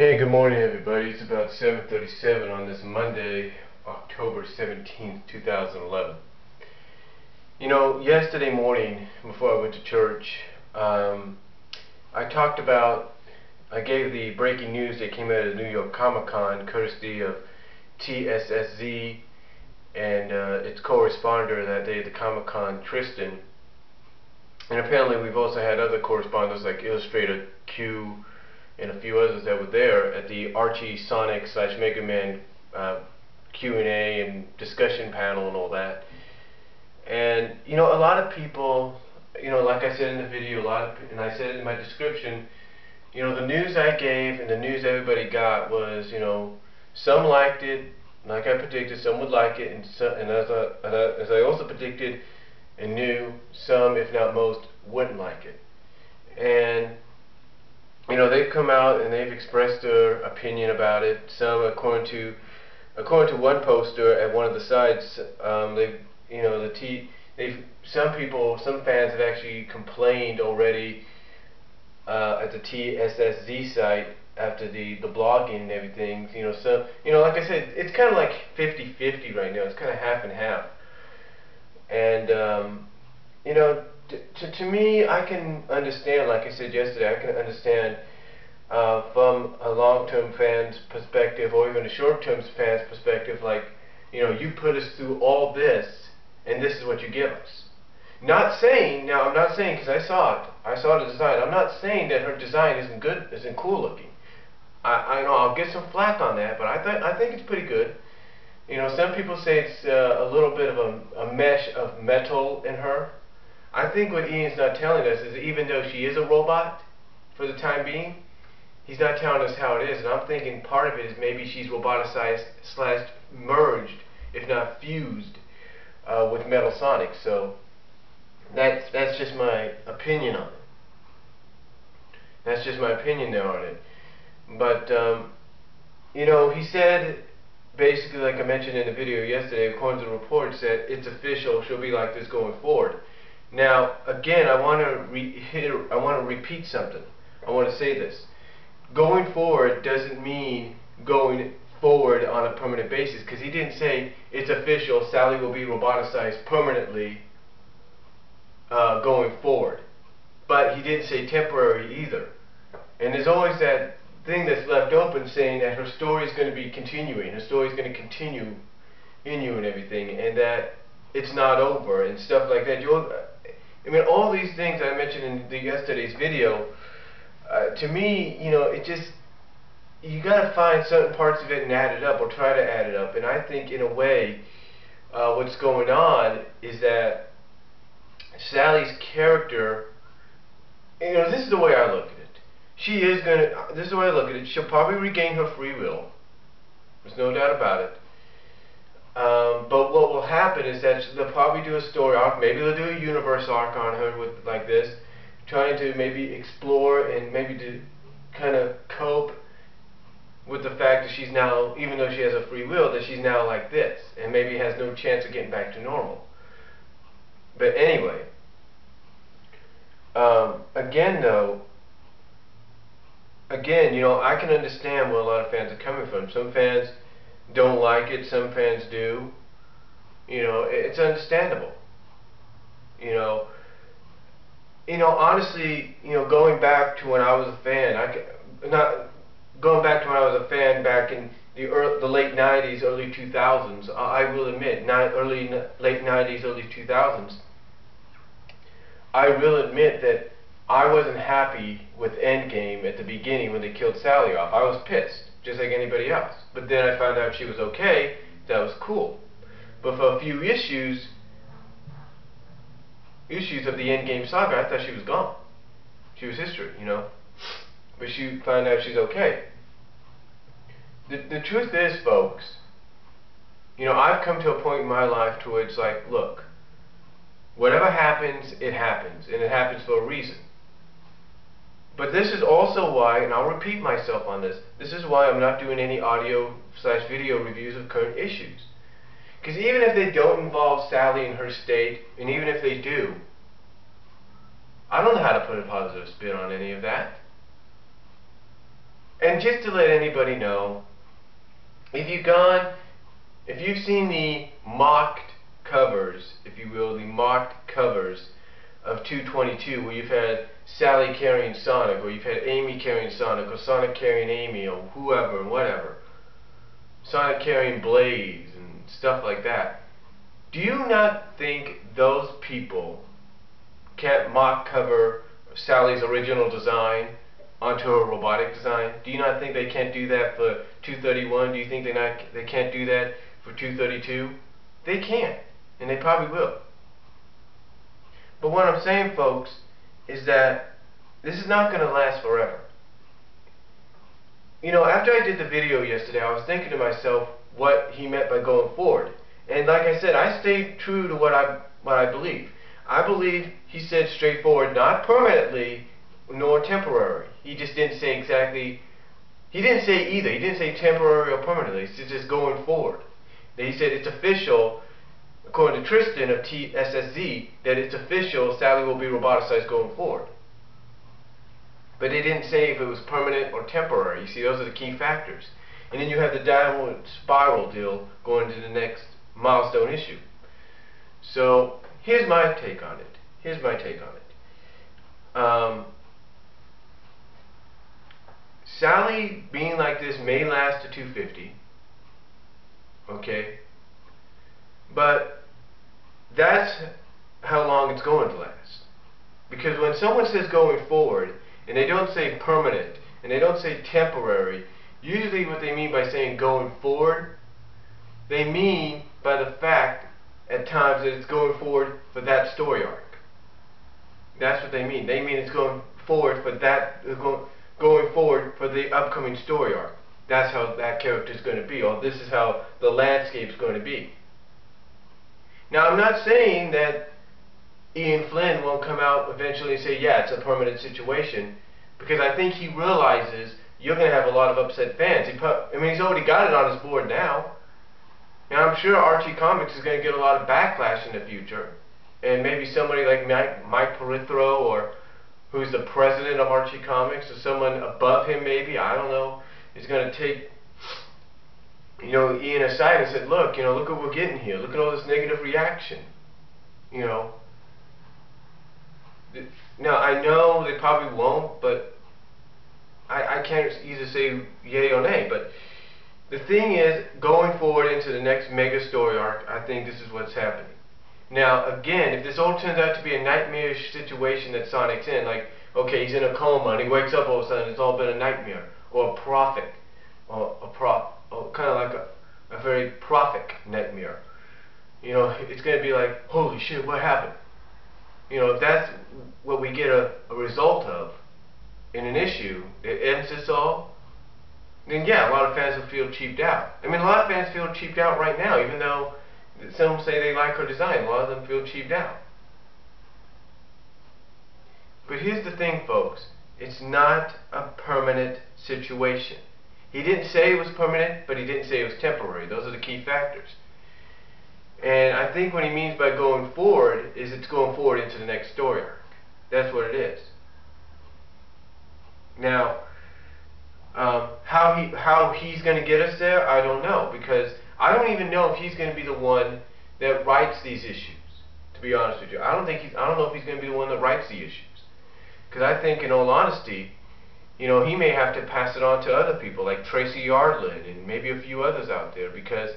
Hey, good morning everybody. It's about 7:37 on this Monday, October 17th, 2011. You know, yesterday morning before I went to church, I gave the breaking news that came out of the New York Comic-Con courtesy of TSSZ and its co-responder that day at the Comic-Con, Tristan. And apparently we've also had other correspondents like Illustrator Q and a few others that were there at the Archie Sonic / Mega Man Q&A and discussion panel and all that. And you know, a lot of people, you know, like I said in the video, and I said it in my description, you know, the news I gave and the news everybody got was, you know, some liked it, like I predicted, some would like it, and as I also predicted and knew, some, if not most, wouldn't like it. And you know, they've come out and they've expressed their opinion about it. Some, according to one poster at one of the sites, some fans have actually complained already at the TSSZ site after the blogging and everything. You know, so like I said, it's kind of like 50-50 right now. It's kind of half and half. And you know, to me, I can understand, like I said yesterday, I can understand from a long-term fan's perspective or even a short-term fan's perspective, like, you know, you put us through all this and this is what you give us. I'm not saying, because I saw the design, I'm not saying that her design isn't cool looking. I know I'll get some flack on that, but I think it's pretty good. You know, some people say it's a little bit of a mesh of metal in her. I think what Ian's not telling us is that even though she is a robot for the time being, he's not telling us how it is. And I'm thinking part of it is maybe she's roboticized / merged, if not fused, with Metal Sonic. So that's just my opinion on it. That's just my opinion there on it. But you know, he said basically, like I mentioned in the video yesterday, according to the reports, that it's official. She'll be like this going forward. Now, again, I want to repeat something. I want to say this. Going forward doesn't mean going forward on a permanent basis, because he didn't say it's official, Sally will be roboticized permanently going forward. But he didn't say temporary either. And there's always that thing that's left open saying that her story is going to be continuing, her story is going to continue in you and everything, and that it's not over and stuff like that. I mean, all these things I mentioned in yesterday's video, to me, you know, you got to find certain parts of it and add it up, or try to add it up. And I think, in a way, what's going on is that Sally's character, you know, this is the way I look at it. This is the way I look at it. She'll probably regain her free will. There's no doubt about it. But what will happen is that they'll probably do a story arc. Maybe they'll do a universe arc on her like this, trying to maybe explore and maybe to kind of cope with the fact that she's now, even though she has a free will, that she's now like this, and maybe has no chance of getting back to normal. But anyway, again, you know, I can understand where a lot of fans are coming from. Some fans don't like it, some fans do. You know, it's understandable. You know, honestly, you know, going back to when I was a fan, back in the late 90s, early 2000s, I will admit, late 90s, early 2000s, I will admit that I wasn't happy with Endgame at the beginning when they killed Sally off. I was pissed, just like anybody else. But then I found out she was okay. That was cool. But for a few issues of the Endgame saga, I thought she was gone. She was history, you know. But she found out she's okay. The truth is, folks, you know, I've come to a point in my life to where it's like, look, whatever happens, it happens, and it happens for a reason. But this is also why, and I'll repeat myself on this, this is why I'm not doing any audio / video reviews of current issues. Because even if they don't involve Sally and her state, and even if they do, I don't know how to put a positive spin on any of that. And just to let anybody know, if you've seen the mocked covers, if you will, the mocked covers of 222, where you've had Sally carrying Sonic, or you've had Amy carrying Sonic, or Sonic carrying Amy, or whoever and whatever, Sonic carrying Blaze and stuff like that, do you not think those people can't mock cover Sally's original design onto a robotic design? Do you not think they can't do that for 231? Do you think they can't do that for 232? They can, and they probably will. But what I'm saying, folks, is that this is not going to last forever. You know, after I did the video yesterday, I was thinking to myself what he meant by going forward. And like I said, I stayed true to what I believe. I believe he said straightforward, not permanently nor temporary. He just didn't say exactly, he didn't say either. He didn't say temporary or permanently. He said just going forward. He said it's official, according to Tristan of TSSZ, that it's official, Sally will be roboticized going forward. But they didn't say if it was permanent or temporary. You see, those are the key factors. And then you have the downward spiral deal going to the next milestone issue. So here's my take on it. Here's my take on it. Sally being like this may last to 250. Okay? But that's how long it's going to last. Because when someone says going forward, and they don't say permanent, and they don't say temporary, usually what they mean by saying going forward, they mean by the fact at times that it's going forward for that story arc. That's what they mean. They mean it's going forward for that, going forward for the upcoming story arc. That's how that character is going to be, or this is how the landscape is going to be. Now, I'm not saying that Ian Flynn won't come out eventually and say, yeah, it's a permanent situation, because I think he realizes you're going to have a lot of upset fans. I mean, he's already got it on his board now. And I'm sure Archie Comics is going to get a lot of backlash in the future. And maybe somebody like Mike Perithro, or who's the president of Archie Comics, or someone above him maybe, I don't know, is going to take, you know, Ian aside and said, look, you know, look what we're getting here. Look at all this negative reaction. You know. Now, I know they probably won't, but I can't either say yay or nay. But the thing is, going forward into the next mega story arc, I think this is what's happening. Now, again, if this all turns out to be a nightmarish situation that Sonic's in, like, okay, he's in a coma and he wakes up all of a sudden, it's all been a nightmare, or a prophet, or kind of like a very prophet nightmare. You know, it's going to be like, holy shit, what happened? You know, if that's what we get a result of in an issue that ends this all, then yeah, a lot of fans will feel cheaped out. I mean, a lot of fans feel cheaped out right now, even though some say they like her design. A lot of them feel cheaped out. But here's the thing, folks. It's not a permanent situation. He didn't say it was permanent, but he didn't say it was temporary. Those are the key factors. And I think what he means by going forward is it's going forward into the next story arc. That's what it is. Now, how he's going to get us there, I don't know, because I don't even know if he's going to be the one that writes these issues. To be honest with you, I don't know if he's going to be the one that writes the issues, because I think, in all honesty, you know, he may have to pass it on to other people like Tracy Yardlin and maybe a few others out there, because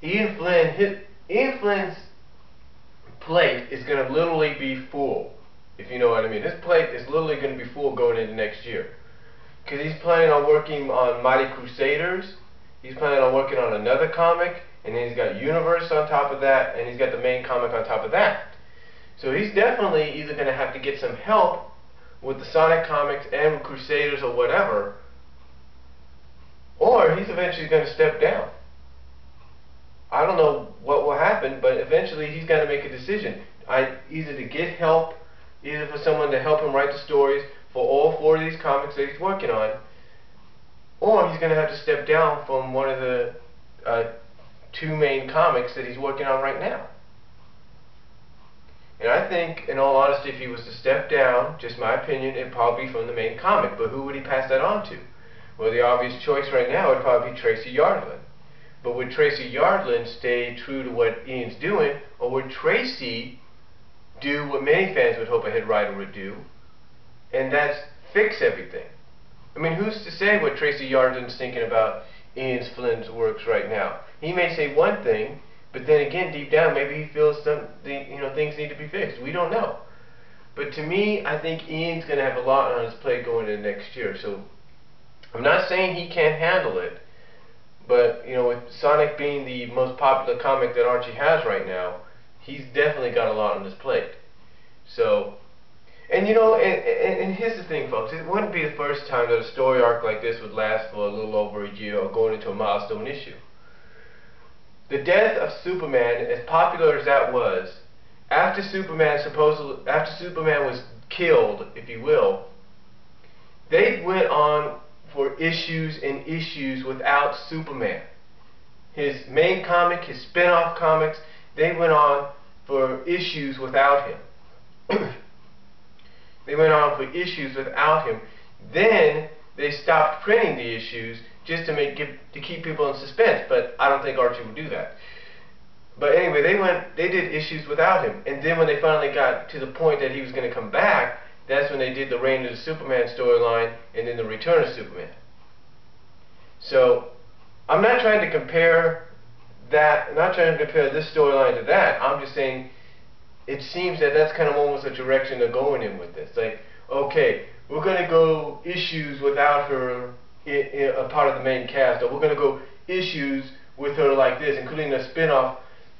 Ian Flynn's plate is going to literally be full, if you know what I mean. His plate is literally going to be full going into next year, because he's planning on working on Mighty Crusaders, he's planning on working on another comic, and then he's got Universe on top of that, and he's got the main comic on top of that. So he's definitely either going to have to get some help with the Sonic comics and with Crusaders or whatever, or he's eventually going to step down. I don't know what will happen, but eventually he's got to make a decision. Either to get help, either for someone to help him write the stories for all 4 of these comics that he's working on, or he's going to have to step down from one of the 2 main comics that he's working on right now. And I think, in all honesty, if he was to step down, just my opinion, it'd probably be from the main comic. But who would he pass that on to? Well, the obvious choice right now would probably be Tracy Yardland. But would Tracy Yardland stay true to what Ian's doing, or would Tracy do what many fans would hope a head writer would do, and that's fix everything? I mean, who's to say what Tracy Yardland's thinking about Ian's Flynn's works right now? He may say one thing, but then again, deep down, maybe he feels things need to be fixed. We don't know. But to me, I think Ian's going to have a lot on his plate going into next year. So I'm not saying he can't handle it, but with Sonic being the most popular comic that Archie has right now, he's definitely got a lot on his plate. So, and here's the thing, folks. It wouldn't be the first time that a story arc like this would last for a little over a year or going into a milestone issue. The death of Superman, as popular as that was, after Superman was killed, if you will, they went on for issues and issues without Superman. His main comic, his spin-off comics, they went on for issues without him. They went on for issues without him. Then they stopped printing the issues just to keep people in suspense. But I don't think Archie would do that. But anyway, they did issues without him. And then when they finally got to the point that he was going to come back, that's when they did the Reign of the Superman storyline and then the Return of Superman. So I'm not trying to compare that. I'm not trying to compare this storyline to that. I'm just saying it seems that that's kind of almost the direction they're going in with this. Like, okay, we're going to go issues without her a part of the main cast, or we're going to go issues with her like this, including a spin-off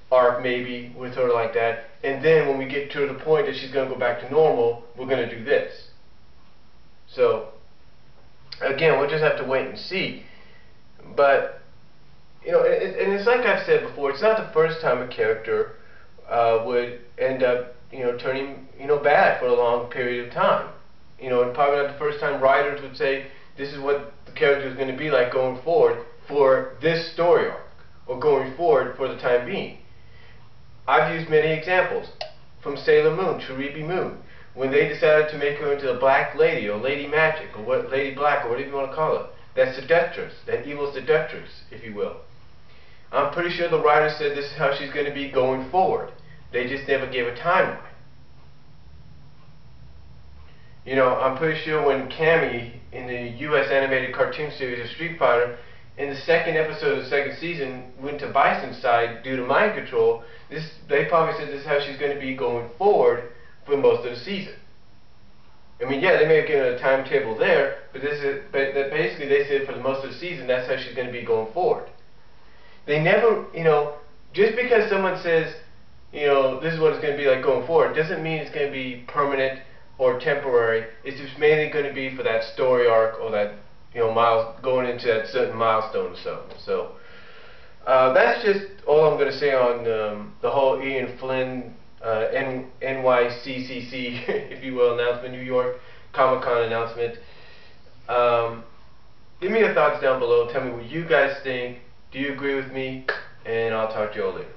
arc maybe with her like that, and then when we get to the point that she's going to go back to normal, we're going to do this. So again, we'll just have to wait and see. But and it's like I've said before, it's not the first time a character would end up turning bad for a long period of time. And probably not the first time writers would say this is what the character is going to be like going forward for this story arc, or going forward for the time being. I've used many examples from Sailor Moon, Chiribi Moon, when they decided to make her into the Black Lady, or Lady Magic, or Lady Black, or whatever you want to call her, that seductress, that evil seductress, if you will. I'm pretty sure the writer said this is how she's going to be going forward. They just never gave a timeline. I'm pretty sure when Cammy, in the U.S. animated cartoon series of Street Fighter, in the second episode of the second season, went to Bison's side due to mind control, they probably said this is how she's going to be going forward for most of the season. I mean, yeah, they may have given a timetable there, but basically they said for most of the season, that's how she's going to be going forward. They never, just because someone says, this is what it's going to be like going forward, doesn't mean it's going to be permanent or temporary. It's just mainly going to be for that story arc, or that going into that certain milestone or so. So that's just all I'm going to say on the whole Ian Flynn NYCC, if you will, announcement, New York Comic-Con announcement. Give me your thoughts down below. Tell me what you guys think. Do you agree with me? And I'll talk to you all later.